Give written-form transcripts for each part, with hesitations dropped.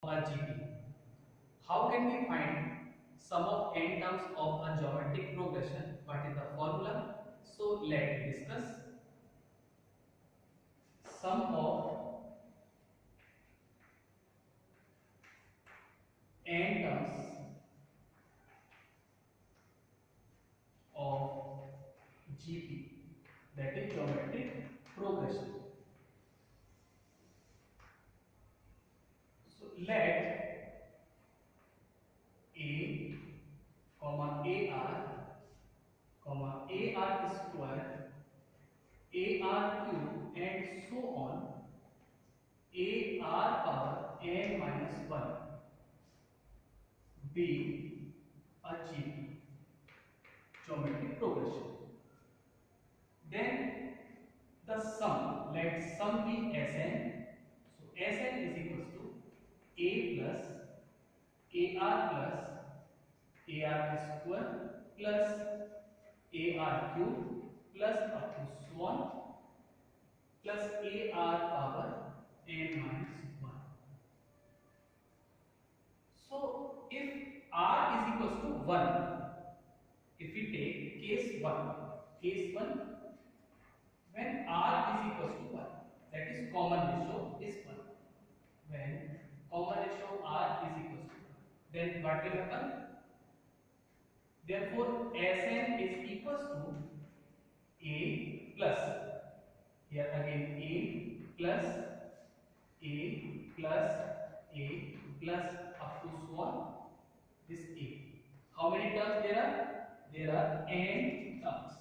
a GP. How can we find sum of n terms of a geometric progression? What is the formula? So let's discuss. Sum of n terms of GP, that is geometric progression. So let A, AR, AR square, AR cube, and so on, AR power n minus 1 be a GP, geometric progression. Then the sum, let sum be Sn. So Sn is equals to A plus AR plus AR square plus AR cube plus up to so on plus AR power n minus 1. So if R is equals to 1, if we take case 1, when R is equals to 1, that is common ratio is 1. When common ratio R is equals to 1, then what will happen? Therefore, Sn is equals to A plus, here again A plus A plus A plus up to so on, this A. How many terms there are? There are n terms,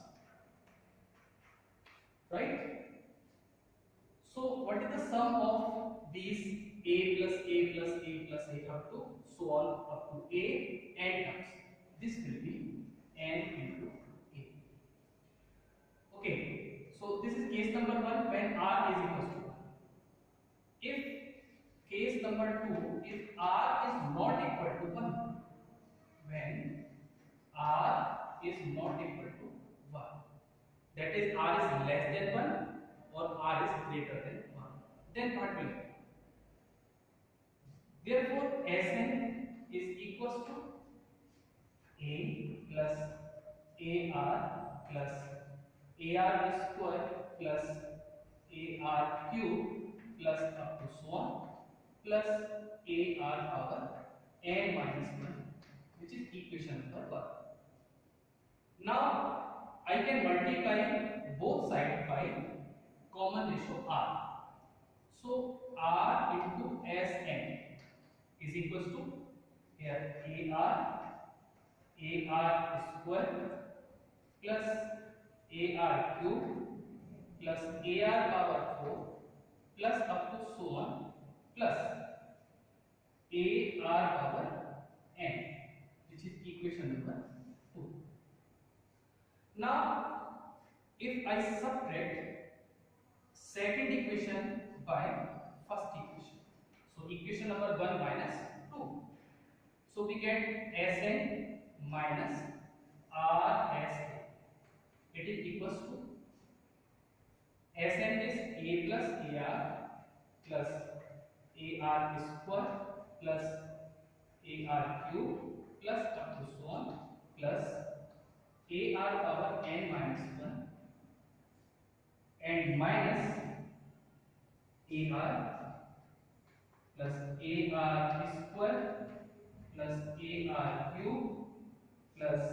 right? So what is the sum of these A plus A plus A plus A up to so on up to A n terms? This will be n into A. Okay, so this is case number 1 when R is equals to 1. If case number 2, if R is not equal to 1, when R is not equal to 1, that is R is less than 1 or R is greater than 1, then what will happen? Therefore, Sn is equals to A plus AR plus AR square plus AR cube plus up to so on plus AR power n minus 1, which is equation number 1. Now I can multiply both sides by common ratio R. So R into Sn is equals to here AR square plus AR cube plus AR power 4 plus up to so on plus AR power n, which is equation number 2. Now if I subtract second equation by first equation, so equation number 1 minus 2, so we get Sn minus Rsa. It is equals to Sn is A plus AR plus AR square plus AR cube plus up to so on plus AR power n minus 1 and minus AR plus AR square plus AR cube plus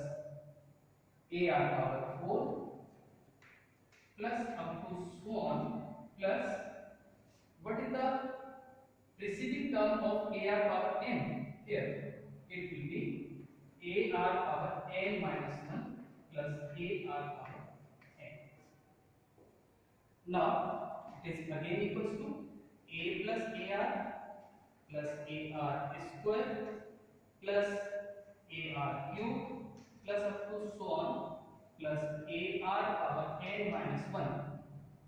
AR power 4 plus up to so on plus what is the preceding term of AR power n? Here it will be AR power n minus 1 plus AR power n. Now it is again equals to A plus AR plus AR square plus AR cube plus up to so on plus AR power n minus 1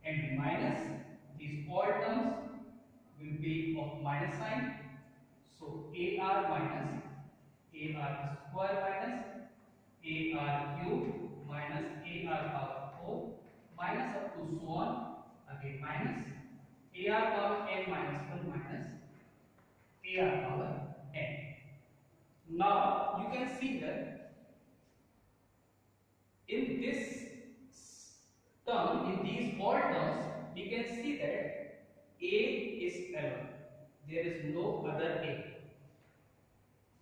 and minus these all terms will be of minus sign. So AR minus AR square minus AR cube minus AR power 4 minus up to so on again minus AR power n minus 1 minus AR power n. Now you can see that in this term, in these all terms, we can see that A is L1. There is no other A.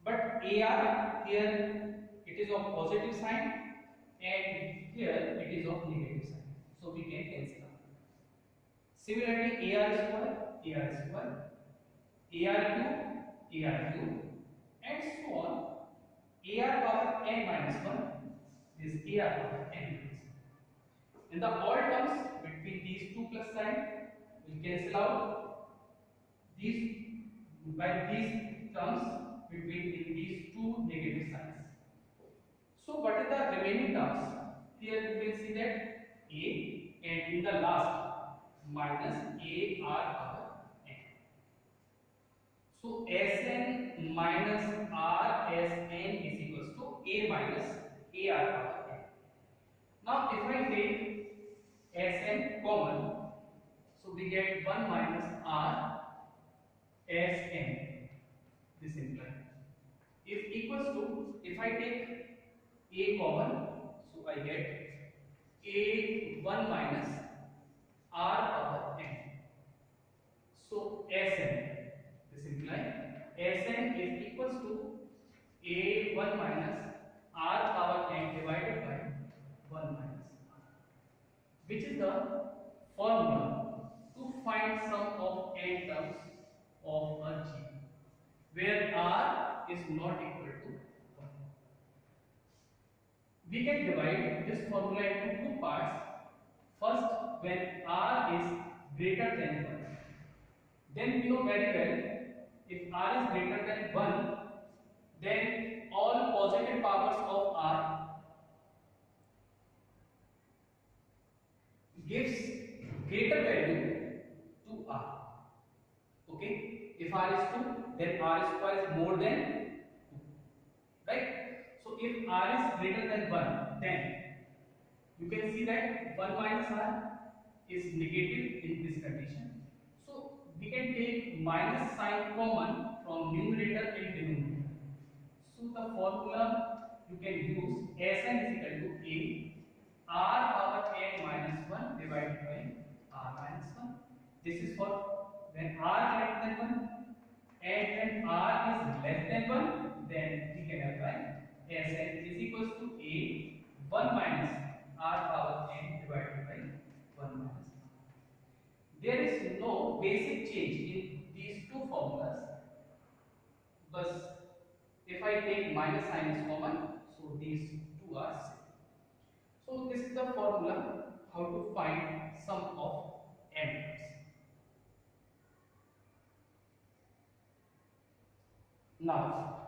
But AR here it is of positive sign and here it is of negative sign. So we can cancel out. Similarly, AR square, AR square, AR cube, AR cube, and so on. AR power n minus 1 is AR power n minus 1. In the all terms between these two plus sign, we cancel out these by these terms between these two negative signs. So what is the remaining terms? Here you can see that A and in the last minus AR power n. So Sn minus Rsn is equals to A minus AR power n. Now if I take Sn common, so we get 1 minus R Sn. This implies. If equals to, if I take A common, so I get A 1 minus R power n. So Sn. This implies Sn is equals to A 1 minus R power n divided by 1 minus R, which is the formula to find sum of n terms of a G, where R is not equal to 1. We can divide this formula into two parts. First, when R is greater than 1, then we know very well if R is greater than 1, then all positive powers of R gives greater value to R. Okay? If R is 2, then R square is more than 2. Right? So if R is greater than 1, then you can see that 1 minus R is negative in this condition. So we can take minus sign common from numerator and denominator. So the formula you can use Sn is equal to A R power n minus 1 divided by R minus 1. This is for when R greater than 1, and when R is less than 1, then we can apply Sn is equals to A 1 minus R power n divided by 1 minus 1. There is no basic change in these two formulas, but if I take minus sign is common, so these two are same. So this is the formula how to find sum of n terms. Now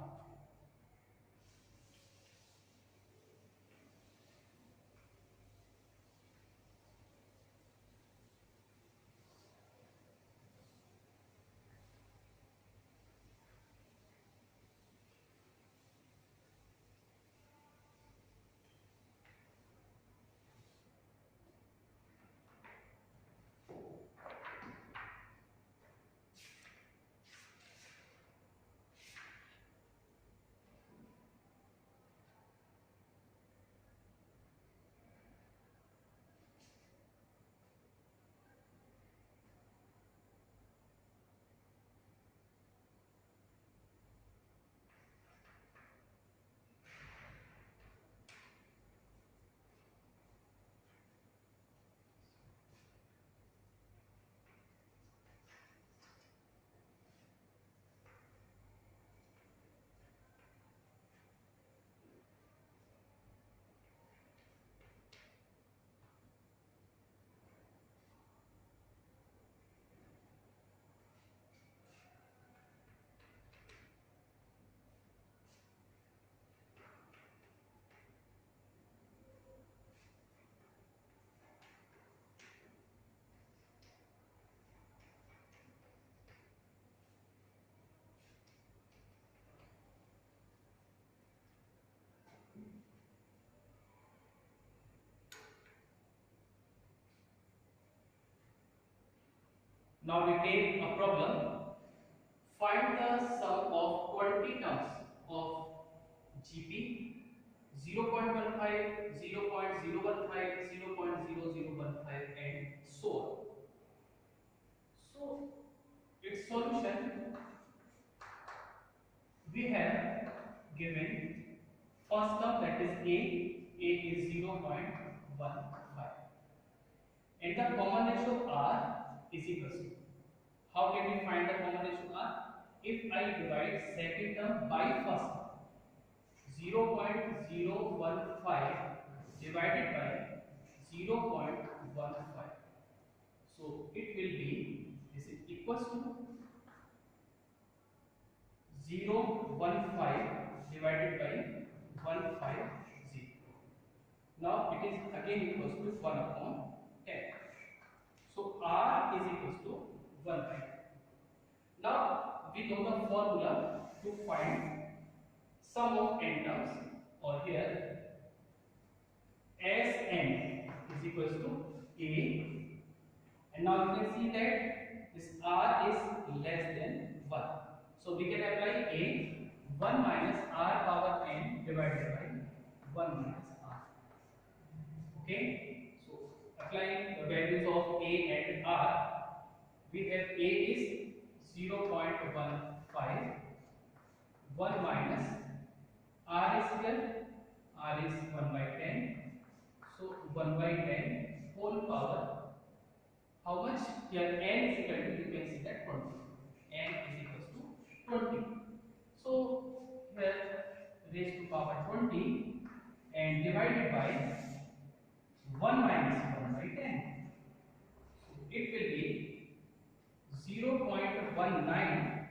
Now we take a problem find the sum of 20 terms of GP 0.15, 0.015, 0.0015 and so on. So its solution we have given first term, that is A is 0.15 and the common ratio of R is equal to, how can we find the common ratio of R? If I divide second term by first term, 0.015 divided by 0.15, so it will be, this is equals to 0.15 divided by 150. Now it is again equals to 1 upon 10. So R is equals to 1 by 10. Now we know the formula to find sum of n terms, or here Sn is equals to A, and now you can see that this R is less than 1. So we can apply A 1 minus R power n divided by 1 minus R. Okay, so applying the values of A and R, we have A is 0.15, 1 minus R is here, R is 1 by 10, so 1 by 10 whole power, how much? Here n is equal to, you can see that 20, n is equals to 20. So here raised to power 20 and divided by 1 minus 1 by 10. So it will be 0.19,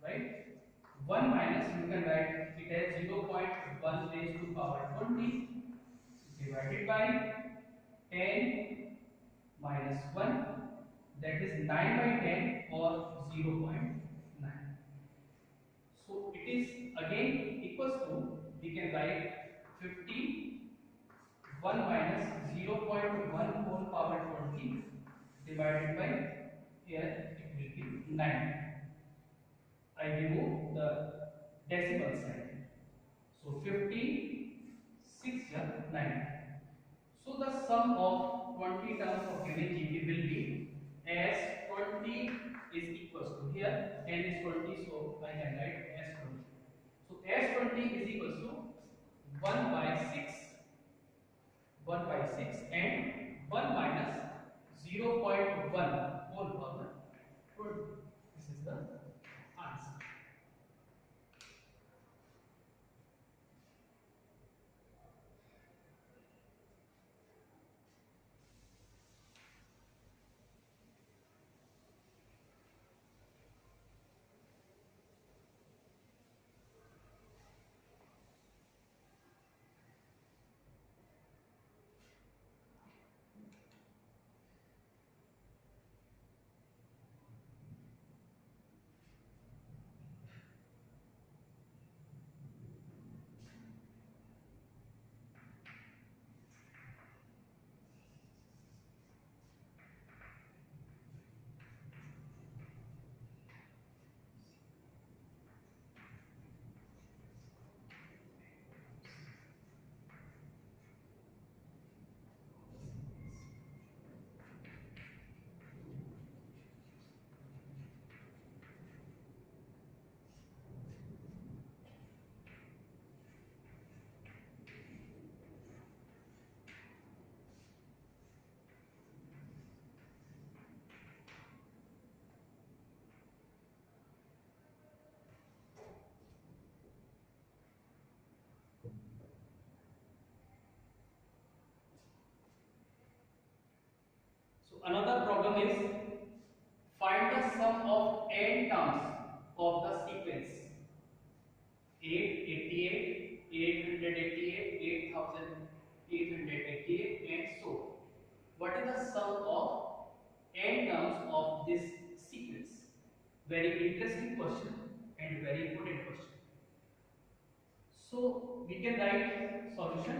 right? 1 minus, you can write it as 0.1 raised to power 20 divided by 10 minus 1, that is 9 by 10 or 0.9. So it is again equals to, we can write 50, 1 minus 0.1 whole power 20 divided by, here it will be 9. I remove the decimal sign. So 50, 6 9. So the sum of 20 terms of given GP will be, as 20 is equals to, here n is 20, so I can write as 20. So as 20 is equals to 1 by 6, 1 by 6 and 1 minus 0.1 whole power 20. This is the answer. So another problem is, find the sum of n terms of the sequence 888, 888, 8888 and so on. What is the sum of n terms of this sequence? Very interesting question and very important question. So we can write solution.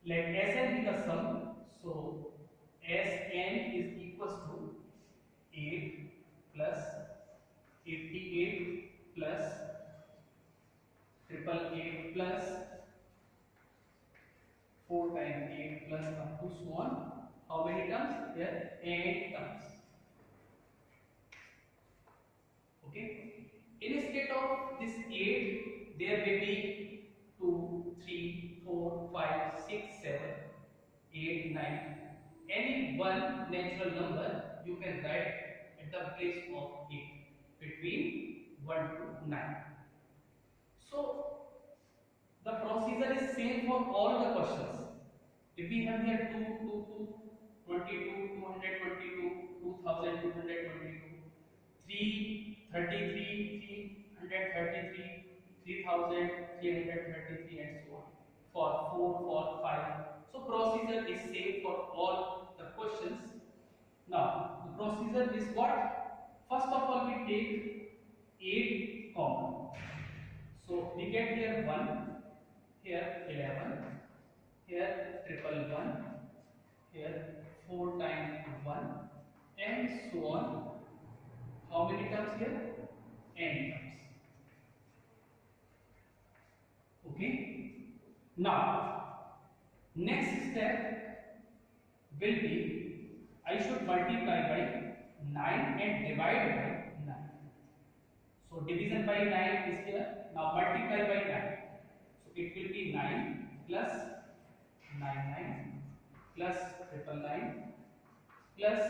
Let Sn be the sum. So Sn is equals to 8 plus 88 plus 888 plus 4 times 8 plus up to so on. How many terms? Here 8 terms. Okay. Instead of this 8, there may be 2, 3, 4, 5, 6, 7, 8, 9. Any one natural number you can write at the place of 8 between 1 to 9. So the procedure is same for all the questions. If we have here 2, 2, 2, 22, 222, 2222, 333, 333, 3333 and so on. For 4, for 5. So procedure is same for all the questions. Now the procedure is what? First of all we take 8 common. So we get here 1, here 11, here 111, here 4 times 1 and so on. How many terms here? N terms. Okay. Now, next step will be I should multiply by 9 and divide by 9. So division by 9 is here. Now multiply by 9. So it will be 9 plus 99 plus 999 plus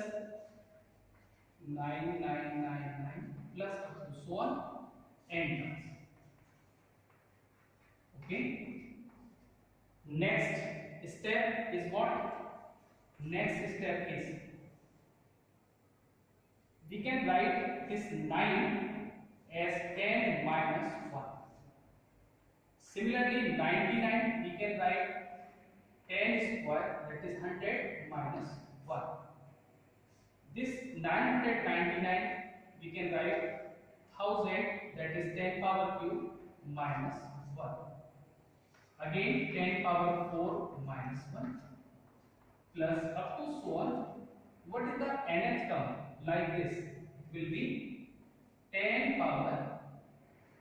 9999 plus up to so on n terms. Okay. Next step is what? Next step is we can write this 9 as 10 minus 1. Similarly, 99 we can write 10 square, that is 100 minus 1. This 999 we can write 1000, that is 10 power cube minus 1. Again 10 power 4 minus 1 plus up to so on. What is the nth term? Like this, it will be 10 power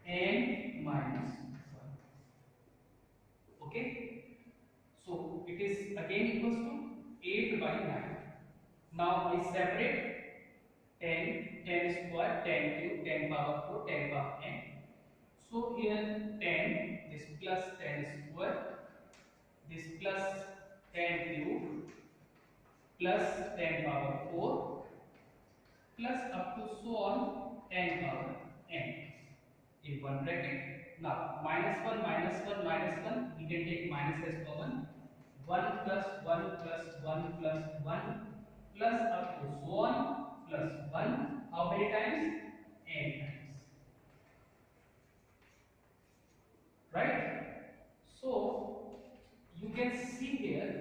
n minus 1. Okay. So it is again equals to 8 by 9. Now I separate 10 square, 10 cube, 10 power 4, 10 power n. So here 10, this plus 10 square, this plus 10 cube, plus 10 power 4, plus up to so on 10 power n in one bracket. Now minus 1, minus 1, minus 1, we can take minus as common. 1 plus 1 plus 1 plus 1 plus up to so on plus 1. How many times? N times. Right? So you can see here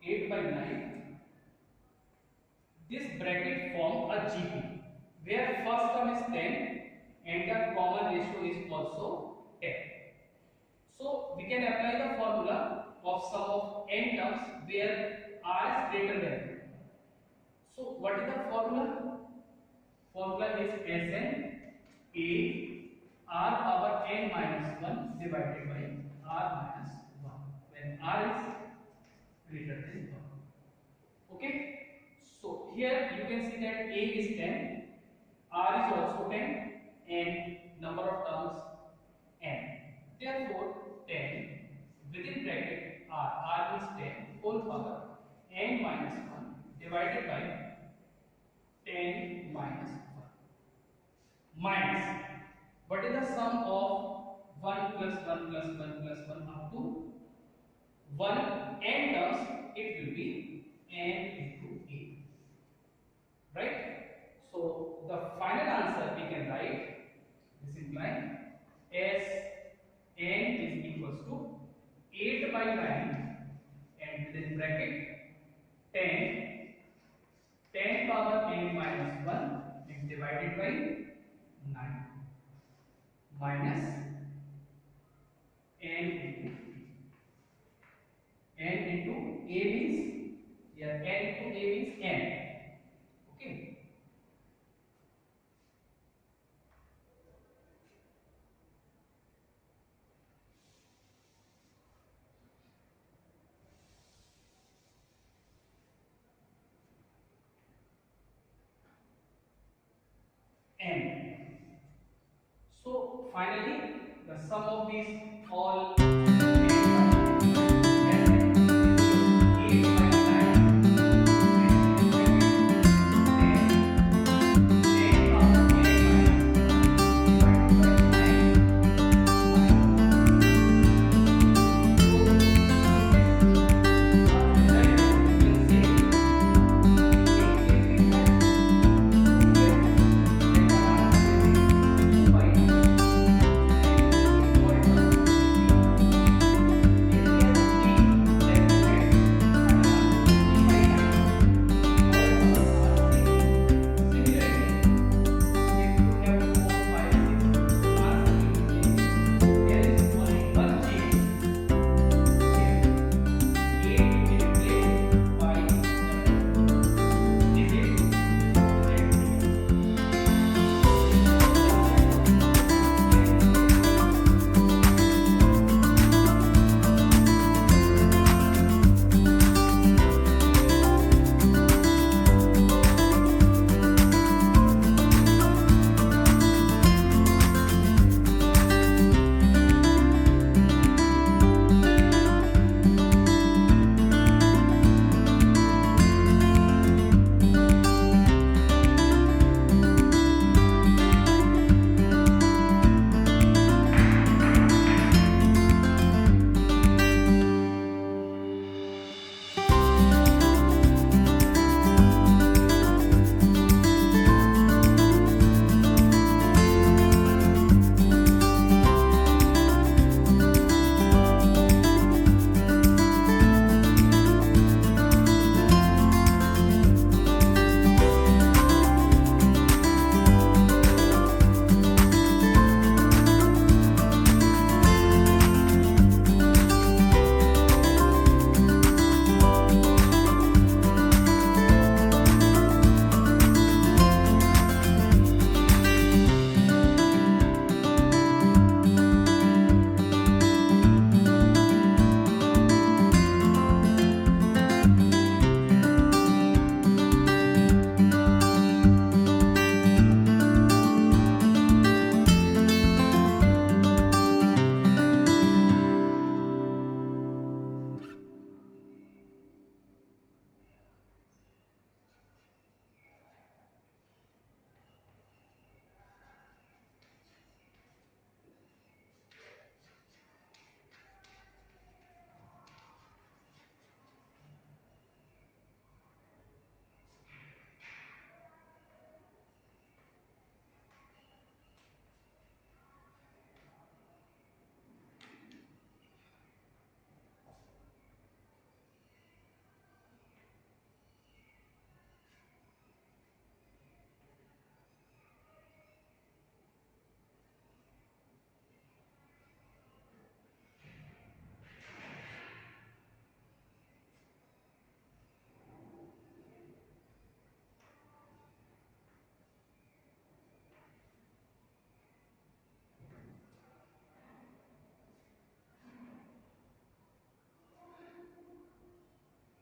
8 by 9. This bracket form a GP where first term is 10 and the common ratio is also 10. So we can apply the formula of sum of n terms where r is greater than 10. So what is the formula? Formula is Sn a r power n minus 1 divided by r minus 1 when r is greater than 1. Okay. So here you can see that a is 10, r is also 10 and number of terms n. Therefore 10 within bracket r is 10 whole power n minus 1 divided by 10 minus 1 minus what is the sum of 1 plus 1 plus 1 plus 1 up to 1 n terms, it will be n into a. Right? So the final answer we can write this implying as n is equals to 8 by 9 and within bracket 10 power n minus 1 and divided by 9 minus n into a means here n into a means n. Okay. finally the sum of these all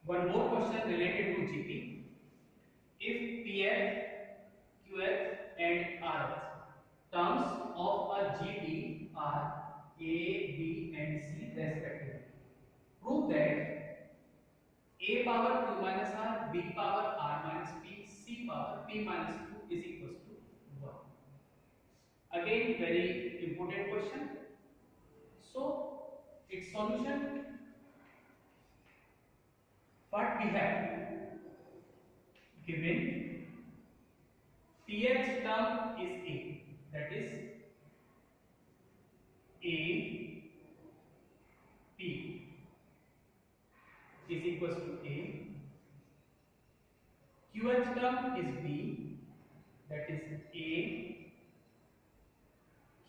one more question related to GP. If PF, QF and RF terms of a GP are A, B and C respectively, prove that A power Q minus R, B power R minus P, C power P minus Q is equals to 1. Again, very important question. So, its solution, what we have given Px term is A, that is A P is equals to A. QH term is B, that is A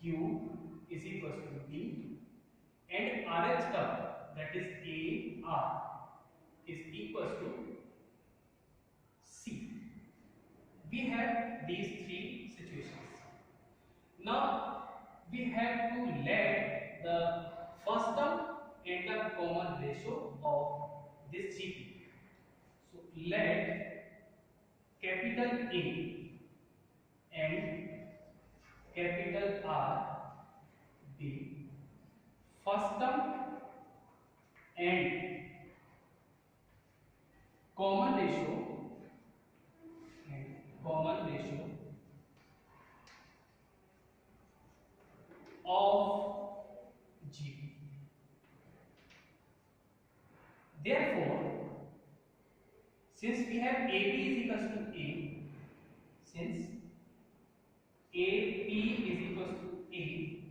Q is equals to B, and RH term, that is A R, is equals to C. We have these three situations. Now we have to let the first term and the common ratio of this GP. So let capital A and capital R B. First term and common ratio of GB. Therefore, since we have AB is equals to A, since AP is equals to A,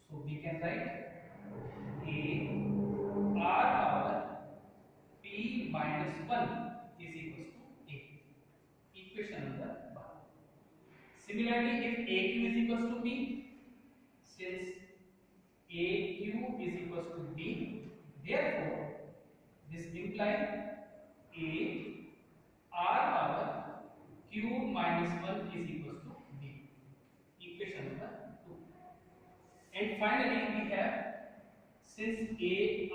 so we can write A R power P minus 1 is equals to A. Equation number 1. Similarly, if AQ is equals to B, since AQ is equals to B, therefore this implies A R power Q minus 1 is equals to B. Equation number 2. And finally, we have, since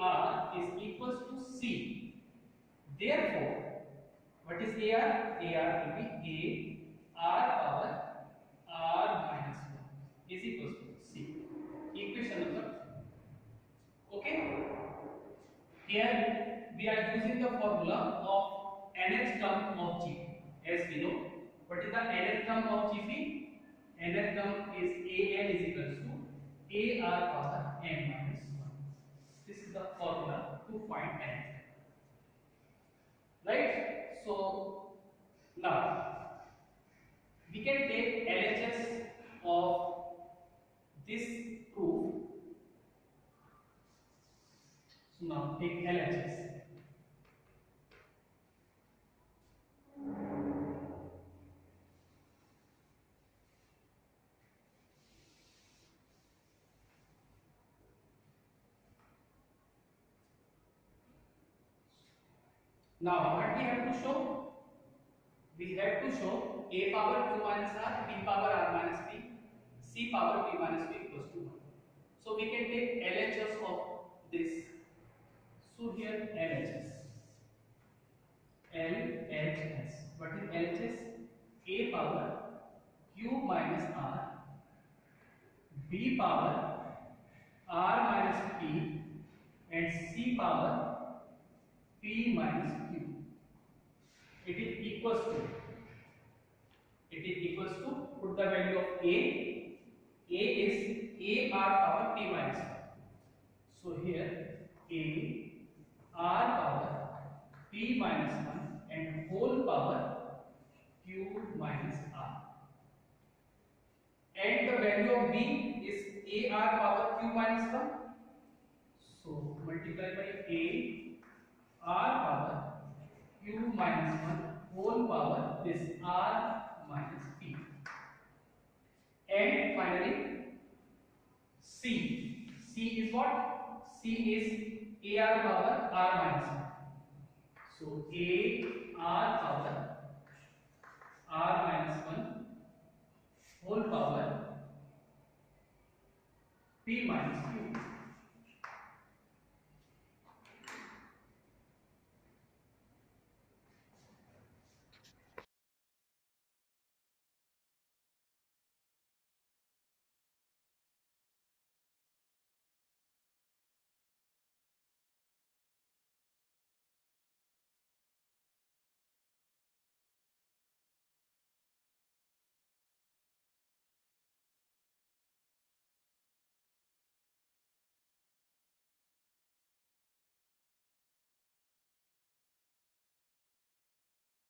AR is equals to C, therefore, what is AR? AR will be AR power R minus 1 is equals to C. Equation number 2. Okay? Here we are using the formula of nth term of Gp. As we know, what is the nth term of Gp? Nth term is An is equals to AR power n minus 1. This is the formula to find n. Right? So now we can take LHS of this proof. So now take LHS. Now what we have to show? We have to show A power Q minus R, B power R minus P, C power P minus P equals to 1. So we can take LHS of this. So here LHS. LHS. What is LHS? A power Q minus R, B power R minus P, and C power P minus Q. It is equals to, put the value of A. A is AR power P minus 1. So here A R power P minus 1 and whole power Q minus R. And the value of B is AR power Q minus 1. So multiply by AR power Q minus 1 whole power this R minus P. And finally C. C is what? C is AR power R minus 1. So